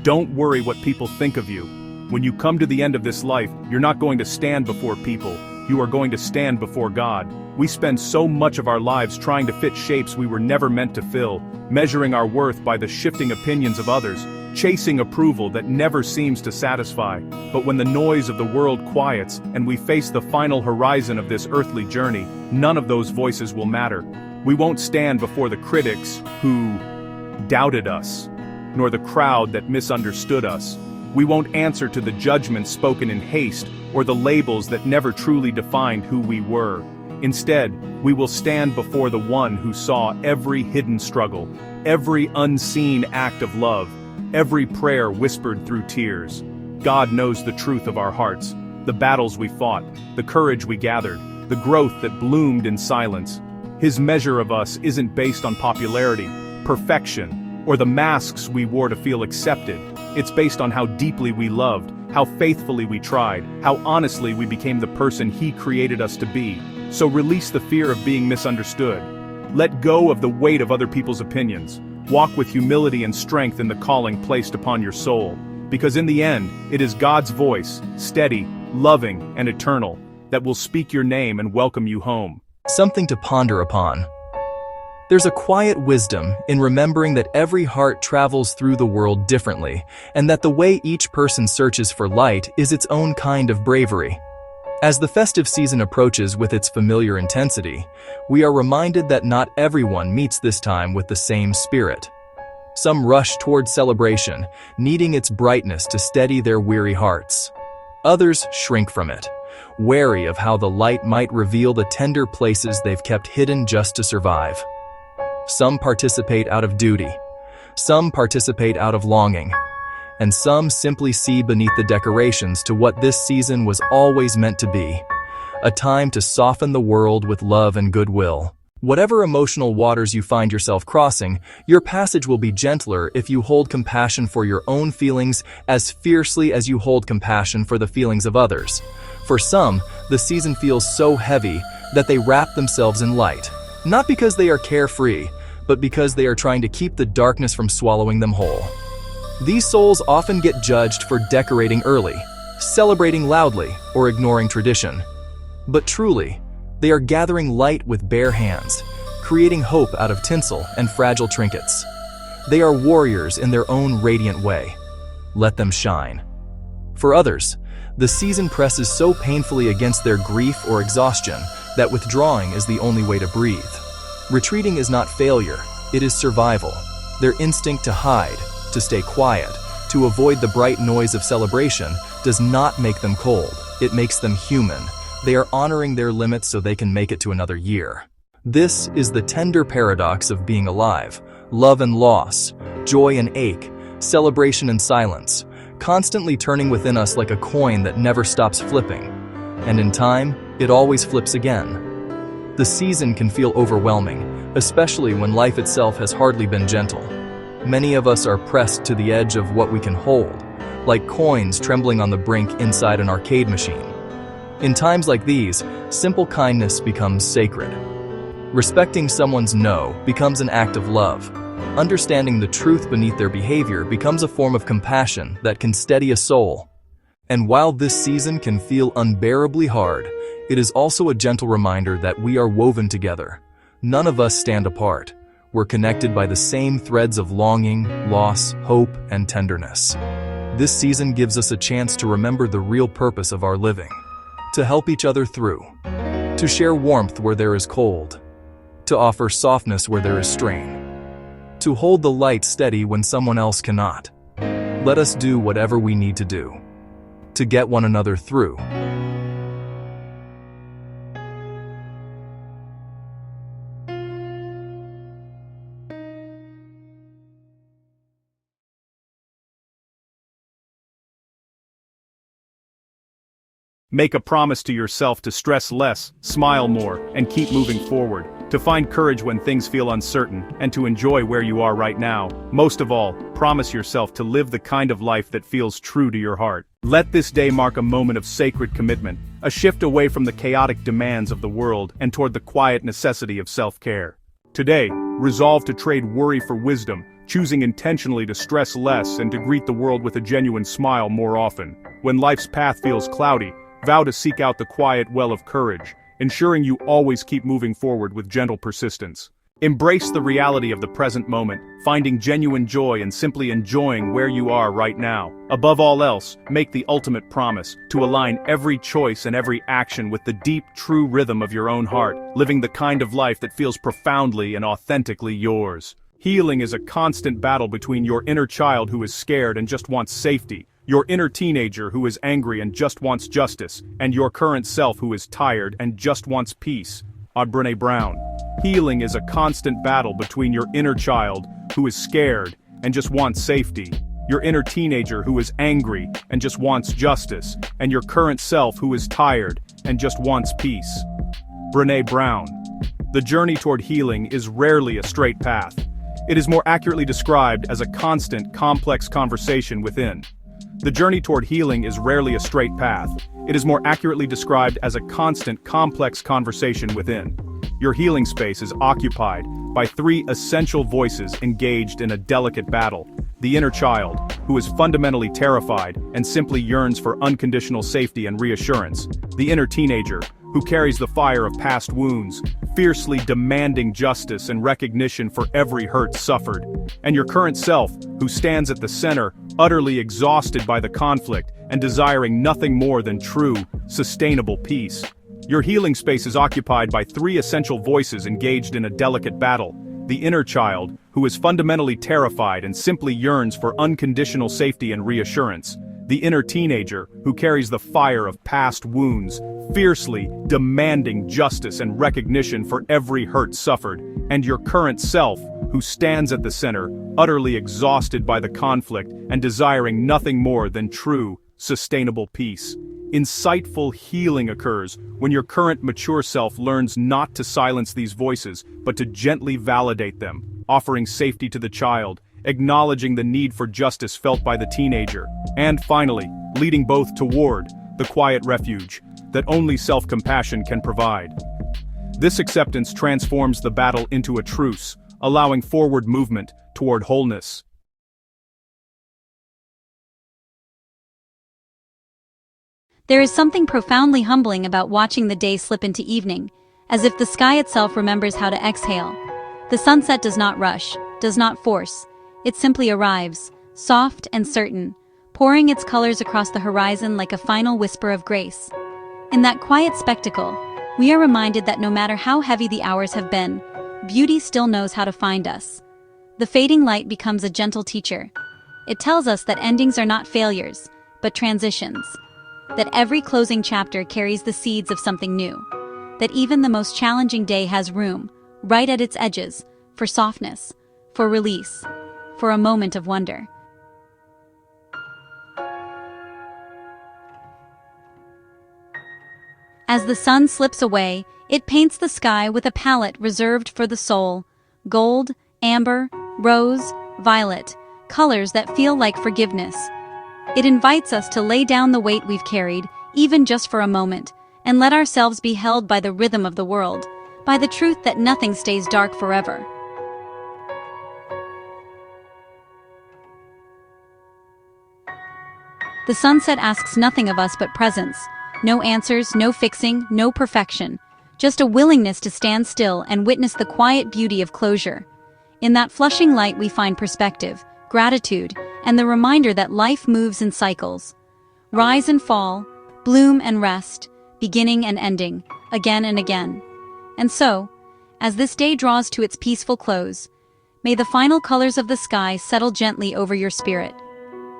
Don't worry what people think of you. When you come to the end of this life, you're not going to stand before people. You are going to stand before God. We spend so much of our lives trying to fit shapes we were never meant to fill, measuring our worth by the shifting opinions of others, chasing approval that never seems to satisfy. But when the noise of the world quiets and we face the final horizon of this earthly journey, none of those voices will matter. We won't stand before the critics who doubted us, nor the crowd that misunderstood us. We won't answer to the judgments spoken in haste or the labels that never truly defined who we were. Instead, we will stand before the one who saw every hidden struggle, every unseen act of love, every prayer whispered through tears. God knows the truth of our hearts, the battles we fought, the courage we gathered, the growth that bloomed in silence. His measure of us isn't based on popularity, perfection, or the masks we wore to feel accepted. It's based on how deeply we loved, how faithfully we tried, how honestly we became the person He created us to be. So release the fear of being misunderstood. Let go of the weight of other people's opinions. Walk with humility and strength in the calling placed upon your soul. Because in the end, it is God's voice, steady, loving, and eternal, that will speak your name and welcome you home. Something to ponder upon. There's a quiet wisdom in remembering that every heart travels through the world differently, and that the way each person searches for light is its own kind of bravery. As the festive season approaches with its familiar intensity, we are reminded that not everyone meets this time with the same spirit. Some rush toward celebration, needing its brightness to steady their weary hearts. Others shrink from it, wary of how the light might reveal the tender places they've kept hidden just to survive. Some participate out of duty, some participate out of longing, and some simply see beneath the decorations to what this season was always meant to be, a time to soften the world with love and goodwill. Whatever emotional waters you find yourself crossing, your passage will be gentler if you hold compassion for your own feelings as fiercely as you hold compassion for the feelings of others. For some, the season feels so heavy that they wrap themselves in light. Not because they are carefree, but because they are trying to keep the darkness from swallowing them whole. These souls often get judged for decorating early, celebrating loudly, or ignoring tradition. But truly, they are gathering light with bare hands, creating hope out of tinsel and fragile trinkets. They are warriors in their own radiant way. Let them shine. For others, the season presses so painfully against their grief or exhaustion that withdrawing is the only way to breathe. Retreating is not failure, it is survival. Their instinct to hide, to stay quiet, to avoid the bright noise of celebration does not make them cold, it makes them human. They are honoring their limits so they can make it to another year. This is the tender paradox of being alive. Love and loss, joy and ache, celebration and silence, constantly turning within us like a coin that never stops flipping. And in time, it always flips again. The season can feel overwhelming, especially when life itself has hardly been gentle. Many of us are pressed to the edge of what we can hold, like coins trembling on the brink inside an arcade machine. In times like these, simple kindness becomes sacred. Respecting someone's no becomes an act of love. Understanding the truth beneath their behavior becomes a form of compassion that can steady a soul. And while this season can feel unbearably hard, it is also a gentle reminder that we are woven together. None of us stand apart. We're connected by the same threads of longing, loss, hope, and tenderness. This season gives us a chance to remember the real purpose of our living. To help each other through. To share warmth where there is cold. To offer softness where there is strain. To hold the light steady when someone else cannot. Let us do whatever we need to do to get one another through. Make a promise to yourself to stress less, smile more, and keep moving forward, to find courage when things feel uncertain, and to enjoy where you are right now. Most of all, promise yourself to live the kind of life that feels true to your heart. Let this day mark a moment of sacred commitment, a shift away from the chaotic demands of the world and toward the quiet necessity of self-care. Today, resolve to trade worry for wisdom, choosing intentionally to stress less and to greet the world with a genuine smile more often. When life's path feels cloudy, vow to seek out the quiet well of courage, ensuring you always keep moving forward with gentle persistence. Embrace the reality of the present moment, finding genuine joy and simply enjoying where you are right now. Above all else, make the ultimate promise to align every choice and every action with the deep, true rhythm of your own heart, living the kind of life that feels profoundly and authentically yours. Healing is a constant battle between your inner child who is scared and just wants safety, your inner teenager who is angry and just wants justice, and your current self who is tired and just wants peace. Brené Brown. Healing is a constant battle between your inner child, who is scared and just wants safety, your inner teenager who is angry and just wants justice, and your current self who is tired and just wants peace. Brené Brown. The journey toward healing is rarely a straight path. It is more accurately described as a constant, complex conversation within. The journey toward healing is rarely a straight path. It is more accurately described as a constant, complex conversation within. Your healing space is occupied by three essential voices engaged in a delicate battle. The inner child, who is fundamentally terrified and simply yearns for unconditional safety and reassurance. The inner teenager, who carries the fire of past wounds, fiercely demanding justice and recognition for every hurt suffered. And your current self, who stands at the center, utterly exhausted by the conflict and desiring nothing more than true, sustainable peace. Your healing space is occupied by three essential voices engaged in a delicate battle. The inner child, who is fundamentally terrified and simply yearns for unconditional safety and reassurance. The inner teenager, who carries the fire of past wounds, fiercely demanding justice and recognition for every hurt suffered. And your current self, who stands at the center, utterly exhausted by the conflict and desiring nothing more than true, sustainable peace. Insightful healing occurs when your current mature self learns not to silence these voices, but to gently validate them, offering safety to the child, acknowledging the need for justice felt by the teenager, and finally, leading both toward the quiet refuge that only self-compassion can provide. This acceptance transforms the battle into a truce, allowing forward movement toward wholeness. There is something profoundly humbling about watching the day slip into evening, as if the sky itself remembers how to exhale. The sunset does not rush, does not force. It simply arrives, soft and certain, pouring its colors across the horizon like a final whisper of grace. In that quiet spectacle, we are reminded that no matter how heavy the hours have been, beauty still knows how to find us. The fading light becomes a gentle teacher. It tells us that endings are not failures, but transitions. That every closing chapter carries the seeds of something new. That even the most challenging day has room, right at its edges, for softness, for release, for a moment of wonder. As the sun slips away, it paints the sky with a palette reserved for the soul. Gold, amber, rose, violet, colors that feel like forgiveness. It invites us to lay down the weight we've carried, even just for a moment, and let ourselves be held by the rhythm of the world, by the truth that nothing stays dark forever. The sunset asks nothing of us but presence. No answers, no fixing, no perfection. Just a willingness to stand still and witness the quiet beauty of closure. In that flushing light we find perspective, gratitude, and the reminder that life moves in cycles. Rise and fall, bloom and rest, beginning and ending, again and again. And so, as this day draws to its peaceful close, may the final colors of the sky settle gently over your spirit.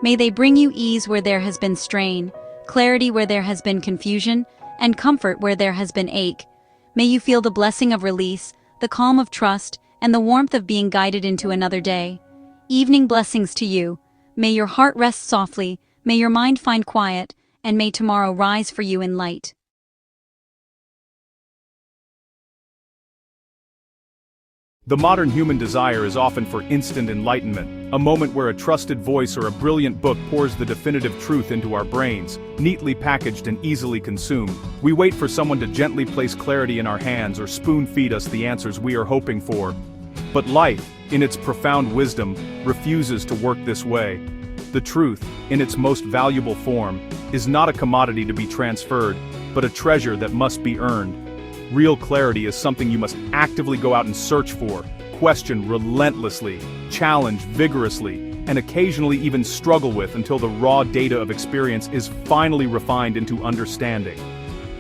May they bring you ease where there has been strain, clarity where there has been confusion, and comfort where there has been ache. May you feel the blessing of release, the calm of trust, and the warmth of being guided into another day. Evening blessings to you. May your heart rest softly, may your mind find quiet, and may tomorrow rise for you in light. The modern human desire is often for instant enlightenment, a moment where a trusted voice or a brilliant book pours the definitive truth into our brains, neatly packaged and easily consumed. We wait for someone to gently place clarity in our hands or spoon-feed us the answers we are hoping for. But life, in its profound wisdom, refuses to work this way. The truth, in its most valuable form, is not a commodity to be transferred, but a treasure that must be earned. Real clarity is something you must actively go out and search for, question relentlessly, challenge vigorously, and occasionally even struggle with until the raw data of experience is finally refined into understanding.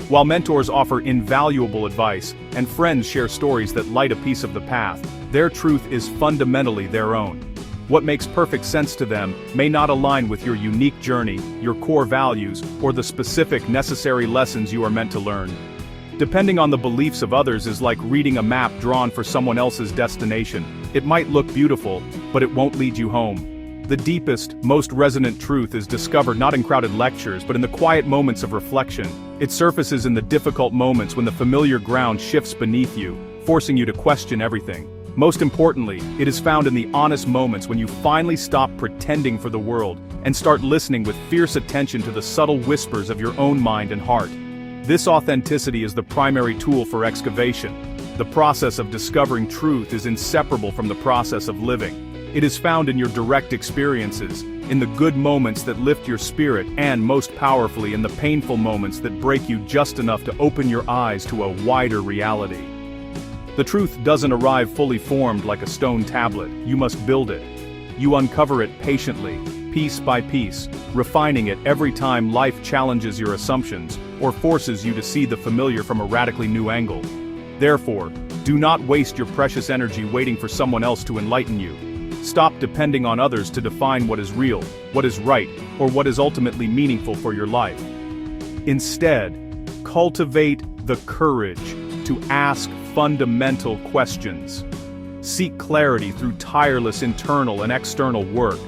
While mentors offer invaluable advice, and friends share stories that light a piece of the path, their truth is fundamentally their own. What makes perfect sense to them may not align with your unique journey, your core values, or the specific necessary lessons you are meant to learn. Depending on the beliefs of others is like reading a map drawn for someone else's destination. It might look beautiful, but it won't lead you home. The deepest, most resonant truth is discovered not in crowded lectures but in the quiet moments of reflection. It surfaces in the difficult moments when the familiar ground shifts beneath you, forcing you to question everything. Most importantly, it is found in the honest moments when you finally stop pretending for the world and start listening with fierce attention to the subtle whispers of your own mind and heart. This authenticity is the primary tool for excavation. The process of discovering truth is inseparable from the process of living. It is found in your direct experiences, in the good moments that lift your spirit, and most powerfully in the painful moments that break you just enough to open your eyes to a wider reality. The truth doesn't arrive fully formed like a stone tablet. You must build it. You uncover it patiently, piece by piece, refining it every time life challenges your assumptions or forces you to see the familiar from a radically new angle. Therefore, do not waste your precious energy waiting for someone else to enlighten you. Stop depending on others to define what is real, what is right, or what is ultimately meaningful for your life. Instead, cultivate the courage to ask fundamental questions. Seek clarity through tireless internal and external work.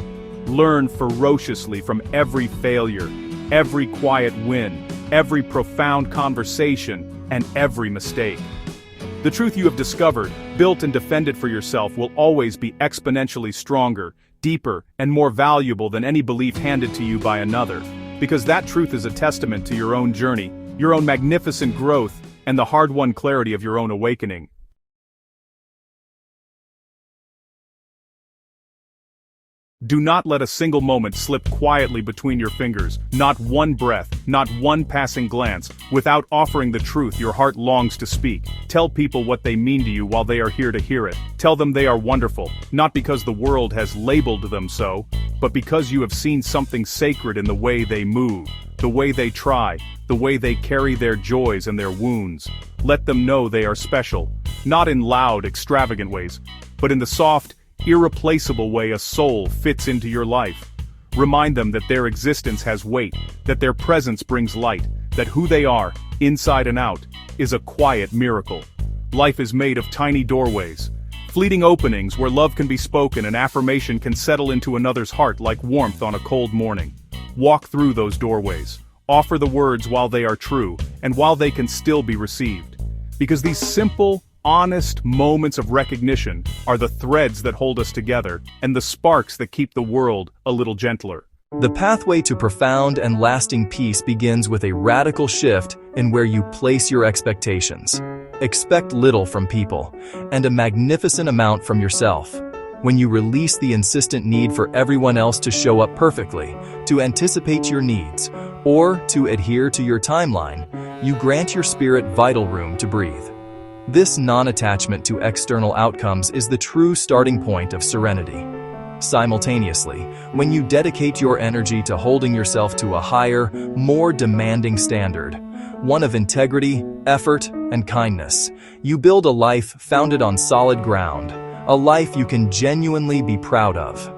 Learn ferociously from every failure, every quiet win, every profound conversation, and every mistake. The truth you have discovered, built and defended for yourself will always be exponentially stronger, deeper, and more valuable than any belief handed to you by another, because that truth is a testament to your own journey, your own magnificent growth, and the hard-won clarity of your own awakening. Do not let a single moment slip quietly between your fingers, not one breath, not one passing glance, without offering the truth your heart longs to speak. Tell people what they mean to you while they are here to hear it. Tell them they are wonderful, not because the world has labeled them so, but because you have seen something sacred in the way they move, the way they try, the way they carry their joys and their wounds. Let them know they are special, not in loud, extravagant ways, but in the soft, irreplaceable way a soul fits into your life. Remind them that their existence has weight, that their presence brings light, that who they are, inside and out, is a quiet miracle. Life is made of tiny doorways, fleeting openings where love can be spoken and affirmation can settle into another's heart like warmth on a cold morning. Walk through those doorways. Offer the words while they are true, and while they can still be received. Because these simple, honest moments of recognition are the threads that hold us together, and the sparks that keep the world a little gentler. The pathway to profound and lasting peace begins with a radical shift in where you place your expectations. Expect little from people, and a magnificent amount from yourself. When you release the insistent need for everyone else to show up perfectly, to anticipate your needs, or to adhere to your timeline, you grant your spirit vital room to breathe. This non-attachment to external outcomes is the true starting point of serenity. Simultaneously, when you dedicate your energy to holding yourself to a higher, more demanding standard, one of integrity, effort, and kindness, you build a life founded on solid ground, a life you can genuinely be proud of.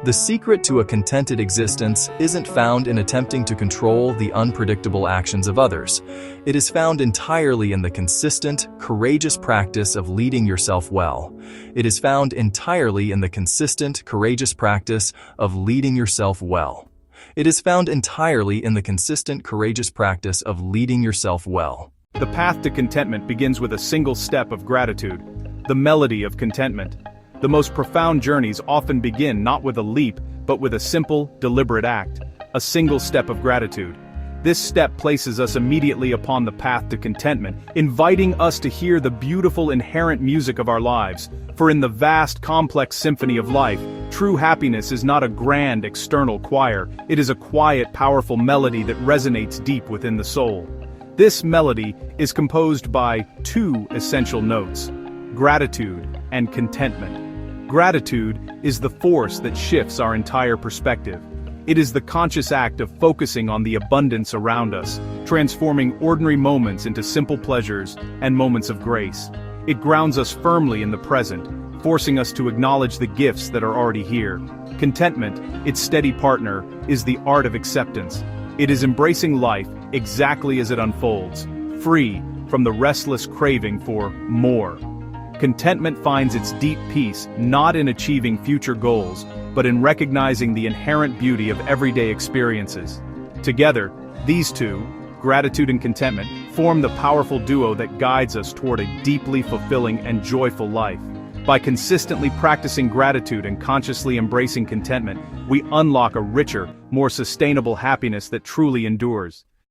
The secret to a contented existence isn't found in attempting to control the unpredictable actions of others. It is found entirely in the consistent, courageous practice of leading yourself well. It is found entirely in the consistent, courageous practice of leading yourself well. It is found entirely in the consistent, courageous practice of leading yourself well. The path to contentment begins with a single step of gratitude, the melody of contentment. The most profound journeys often begin not with a leap, but with a simple, deliberate act, a single step of gratitude. This step places us immediately upon the path to contentment, inviting us to hear the beautiful inherent music of our lives. For in the vast, complex symphony of life, true happiness is not a grand external choir, it is a quiet, powerful melody that resonates deep within the soul. This melody is composed by two essential notes: gratitude and contentment. Gratitude is the force that shifts our entire perspective. It is the conscious act of focusing on the abundance around us, transforming ordinary moments into simple pleasures and moments of grace. It grounds us firmly in the present, forcing us to acknowledge the gifts that are already here. Contentment, its steady partner, is the art of acceptance. It is embracing life exactly as it unfolds, free from the restless craving for more. Contentment finds its deep peace not in achieving future goals, but in recognizing the inherent beauty of everyday experiences. Together, these two, gratitude and contentment, form the powerful duo that guides us toward a deeply fulfilling and joyful life. By consistently practicing gratitude and consciously embracing contentment, we unlock a richer, more sustainable happiness that truly endures.